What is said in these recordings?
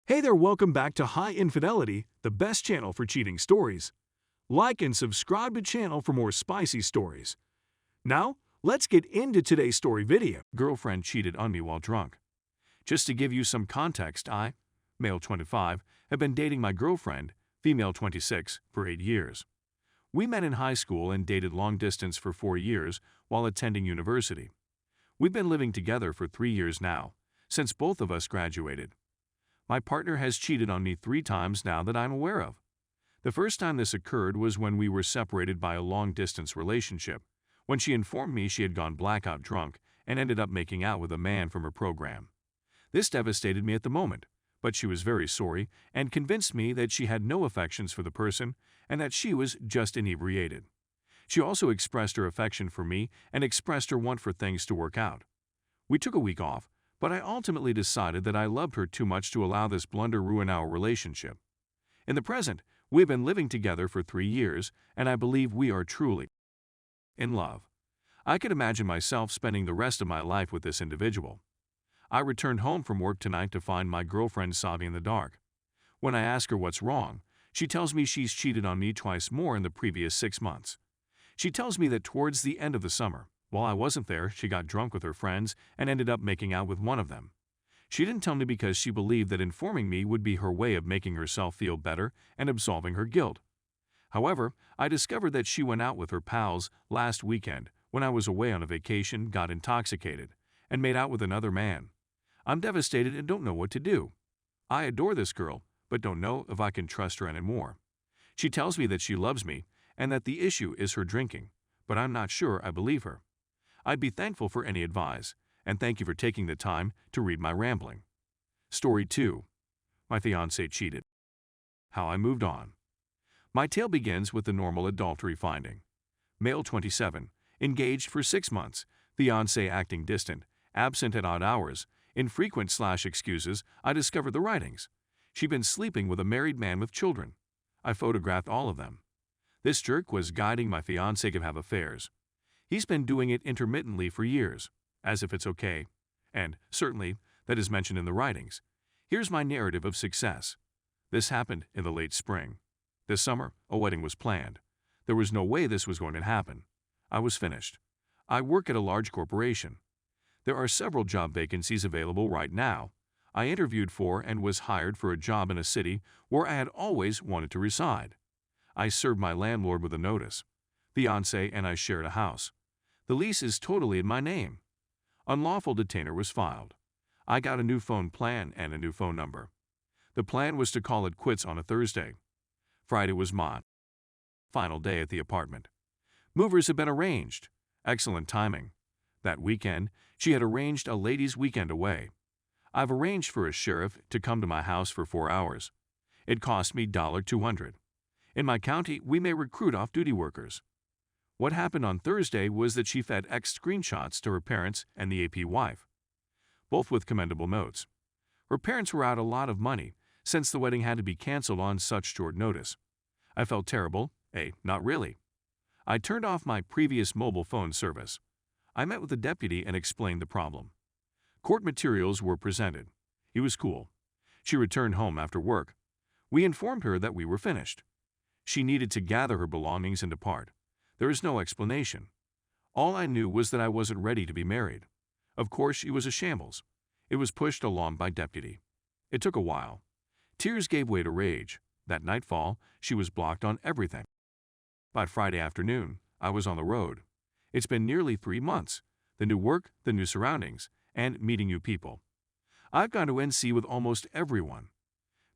Hey there, welcome back to High Infidelity, the best channel for cheating stories. Like and subscribe to channel for more spicy stories. Now, let's get into today's story video. Girlfriend cheated on me while drunk. Just to give you some context, I, male 25, have been dating my girlfriend, female 26, for 8 years. We met in high school and dated long distance for 4 years while attending university. We've been living together for 3 years now, since both of us graduated. My partner has cheated on me 3 times now that I'm aware of. The first time this occurred was when we were separated by a long-distance relationship, when she informed me she had gone blackout drunk and ended up making out with a man from her program. This devastated me at the moment, but she was very sorry and convinced me that she had no affections for the person and that she was just inebriated. She also expressed her affection for me and expressed her want for things to work out. We took a week off, but I ultimately decided that I loved her too much to allow this blunder ruin our relationship. In the present, we've been living together for 3 years, and I believe we are truly in love. I could imagine myself spending the rest of my life with this individual. I returned home from work tonight to find my girlfriend sobbing in the dark. When I ask her what's wrong, she tells me she's cheated on me twice more in the previous 6 months. She tells me that towards the end of the summer, while I wasn't there, she got drunk with her friends and ended up making out with one of them. She didn't tell me because she believed that informing me would be her way of making herself feel better and absolving her guilt. However, I discovered that she went out with her pals last weekend when I was away on a vacation, got intoxicated, and made out with another man. I'm devastated and don't know what to do. I adore this girl, but don't know if I can trust her anymore. She tells me that she loves me and that the issue is her drinking, but I'm not sure I believe her. I'd be thankful for any advice, and thank you for taking the time to read my rambling. Story 2. My fiancé cheated. How I moved on. My tale begins with the normal adultery finding. Male 27, engaged for 6 months, fiancé acting distant, absent at odd hours, infrequent/excuses. I discovered the writings. She'd been sleeping with a married man with children. I photographed all of them. This jerk was guiding my fiancé to have affairs. He's been doing it intermittently for years, as if it's okay, and, certainly, that is mentioned in the writings. Here's my narrative of success. This happened in the late spring. This summer, a wedding was planned. There was no way this was going to happen. I was finished. I work at a large corporation. There are several job vacancies available right now. I interviewed for and was hired for a job in a city where I had always wanted to reside. I served my landlord with a notice. Fiancé and I shared a house. The lease is totally in my name. Unlawful detainer was filed. I got a new phone plan and a new phone number. The plan was to call it quits on a Thursday. Friday was my final day at the apartment. Movers had been arranged. Excellent timing. That weekend, she had arranged a ladies' weekend away. I've arranged for a sheriff to come to my house for 4 hours. It cost me $200. In my county, we may recruit off-duty workers. What happened on Thursday was that she fed X screenshots to her parents and the AP wife, both with commendable notes. Her parents were out a lot of money since the wedding had to be canceled on such short notice. I felt terrible. Not really. I turned off my previous mobile phone service. I met with the deputy and explained the problem. Court materials were presented. He was cool. She returned home after work. We informed her that we were finished. She needed to gather her belongings and depart. There is no explanation. All I knew was that I wasn't ready to be married. Of course, she was a shambles. It was pushed along by deputy. It took a while. Tears gave way to rage. That nightfall, she was blocked on everything. By Friday afternoon, I was on the road. It's been nearly 3 months. The new work, the new surroundings, and meeting new people. I've gone to NC with almost everyone.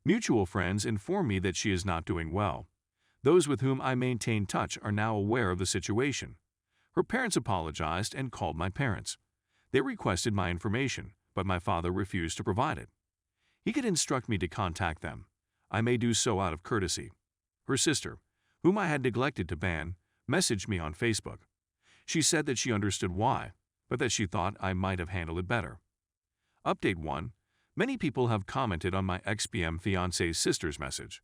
Mutual friends inform me that she is not doing well. Those with whom I maintain touch are now aware of the situation. Her parents apologized and called my parents. They requested my information, but my father refused to provide it. He could instruct me to contact them. I may do so out of courtesy. Her sister, whom I had neglected to ban, messaged me on Facebook. She said that she understood why, but that she thought I might have handled it better. Update 1. Many people have commented on my XPM fiancé's sister's message.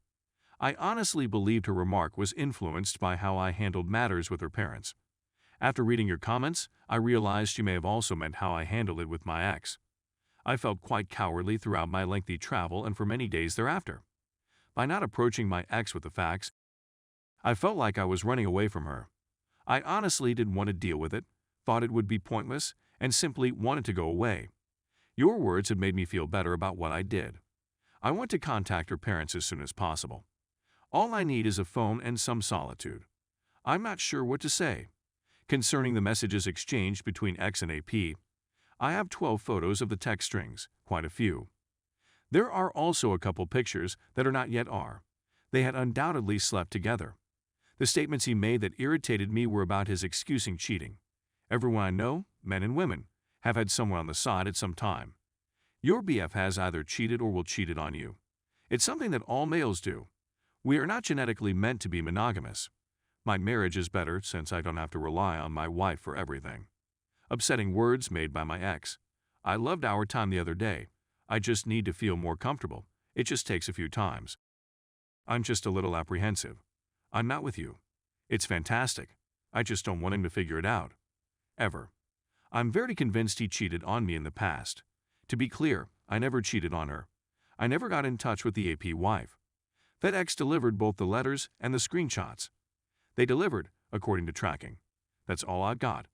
I honestly believed her remark was influenced by how I handled matters with her parents. After reading your comments, I realized you may have also meant how I handled it with my ex. I felt quite cowardly throughout my lengthy travel and for many days thereafter. By not approaching my ex with the facts, I felt like I was running away from her. I honestly didn't want to deal with it, thought it would be pointless, and simply wanted to go away. Your words have made me feel better about what I did. I want to contact her parents as soon as possible. All I need is a phone and some solitude. I'm not sure what to say. Concerning the messages exchanged between X and AP, I have 12 photos of the text strings, quite a few. There are also a couple pictures that are not yet are. They had undoubtedly slept together. The statements he made that irritated me were about his excusing cheating. Everyone I know, men and women, have had someone on the side at some time. Your BF has either cheated or will cheat it on you. It's something that all males do. We are not genetically meant to be monogamous. My marriage is better since I don't have to rely on my wife for everything. Upsetting words made by my ex. I loved our time the other day. I just need to feel more comfortable. It just takes a few times. I'm just a little apprehensive. I'm not with you. It's fantastic. I just don't want him to figure it out. Ever. I'm very convinced he cheated on me in the past. To be clear, I never cheated on her. I never got in touch with the AP wife. FedEx delivered both the letters and the screenshots. They delivered, according to tracking. That's all I've got.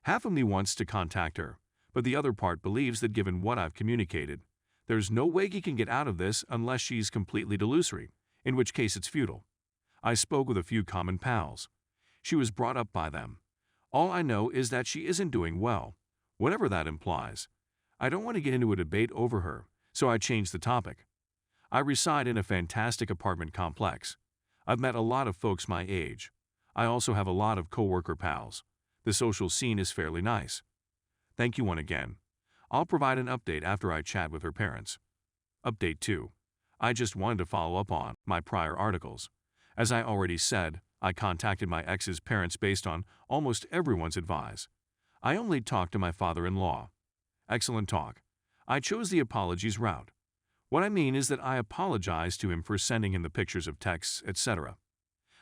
Half of me wants to contact her, but the other part believes that given what I've communicated, there's no way he can get out of this unless she's completely delusory, in which case it's futile. I spoke with a few common pals. She was brought up by them. All I know is that she isn't doing well, whatever that implies. I don't want to get into a debate over her, so I changed the topic. I reside in a fantastic apartment complex. I've met a lot of folks my age. I also have a lot of coworker pals. The social scene is fairly nice. Thank you once again. I'll provide an update after I chat with her parents. Update 2. I just wanted to follow up on my prior articles. As I already said, I contacted my ex's parents based on almost everyone's advice. I only talked to my father-in-law. Excellent talk. I chose the apologies route. What I mean is that I apologized to him for sending him the pictures of texts, etc.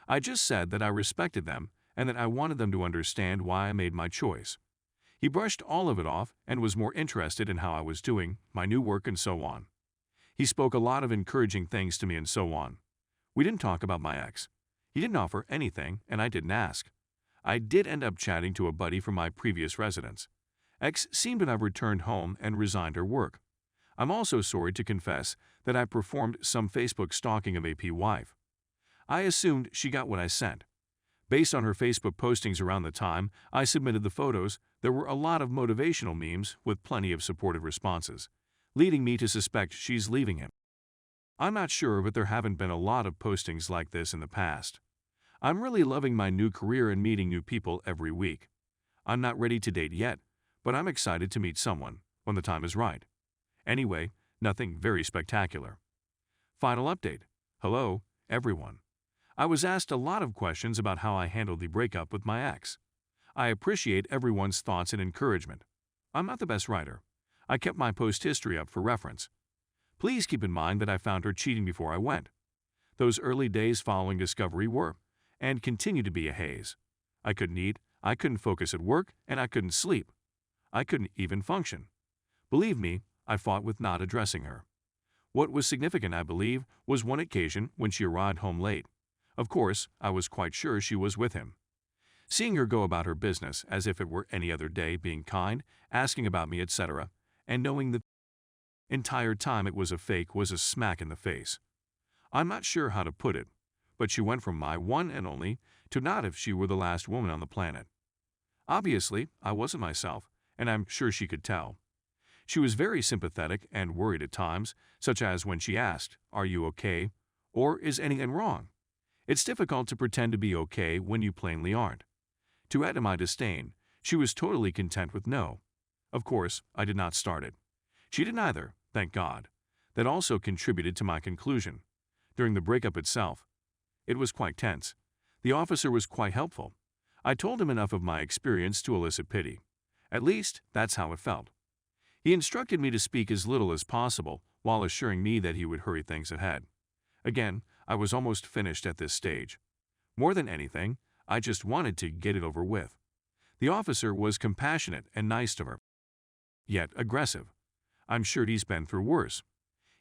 I just said that I respected them and that I wanted them to understand why I made my choice. He brushed all of it off and was more interested in how I was doing, my new work, and so on. He spoke a lot of encouraging things to me and so on. We didn't talk about my ex. He didn't offer anything, and I didn't ask. I did end up chatting to a buddy from my previous residence. Ex seemed to have returned home and resigned her work. I'm also sorry to confess that I performed some Facebook stalking of AP wife. I assumed she got what I sent. Based on her Facebook postings around the time I submitted the photos, there were a lot of motivational memes with plenty of supportive responses, leading me to suspect she's leaving him. I'm not sure, but there haven't been a lot of postings like this in the past. I'm really loving my new career and meeting new people every week. I'm not ready to date yet, but I'm excited to meet someone when the time is right. Anyway, nothing very spectacular. Final update. Hello, everyone. I was asked a lot of questions about how I handled the breakup with my ex. I appreciate everyone's thoughts and encouragement. I'm not the best writer. I kept my post history up for reference. Please keep in mind that I found her cheating before I went. Those early days following discovery were, and continue to be, a haze. I couldn't eat, I couldn't focus at work, and I couldn't sleep. I couldn't even function. Believe me, I fought with not addressing her. What was significant, I believe, was one occasion when she arrived home late. Of course, I was quite sure she was with him. Seeing her go about her business as if it were any other day, being kind, asking about me, etc., and knowing the entire time it was a fake was a smack in the face. I'm not sure how to put it, but she went from my one and only to not if she were the last woman on the planet. Obviously, I wasn't myself, and I'm sure she could tell. She was very sympathetic and worried at times, such as when she asked, "Are you okay?" or "Is anything wrong?" It's difficult to pretend to be okay when you plainly aren't. To add to my disdain, she was totally content with no. Of course, I did not start it. She didn't either, thank God. That also contributed to my conclusion. During the breakup itself, it was quite tense. The officer was quite helpful. I told him enough of my experience to elicit pity. At least, that's how it felt. He instructed me to speak as little as possible while assuring me that he would hurry things ahead. Again, I was almost finished at this stage. More than anything, I just wanted to get it over with. The officer was compassionate and nice to her, yet aggressive. I'm sure he's been through worse.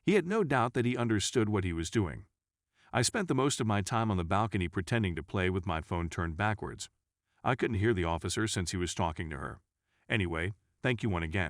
He had no doubt that he understood what he was doing. I spent the most of my time on the balcony pretending to play with my phone turned backwards. I couldn't hear the officer since he was talking to her. Anyway, thank you once again.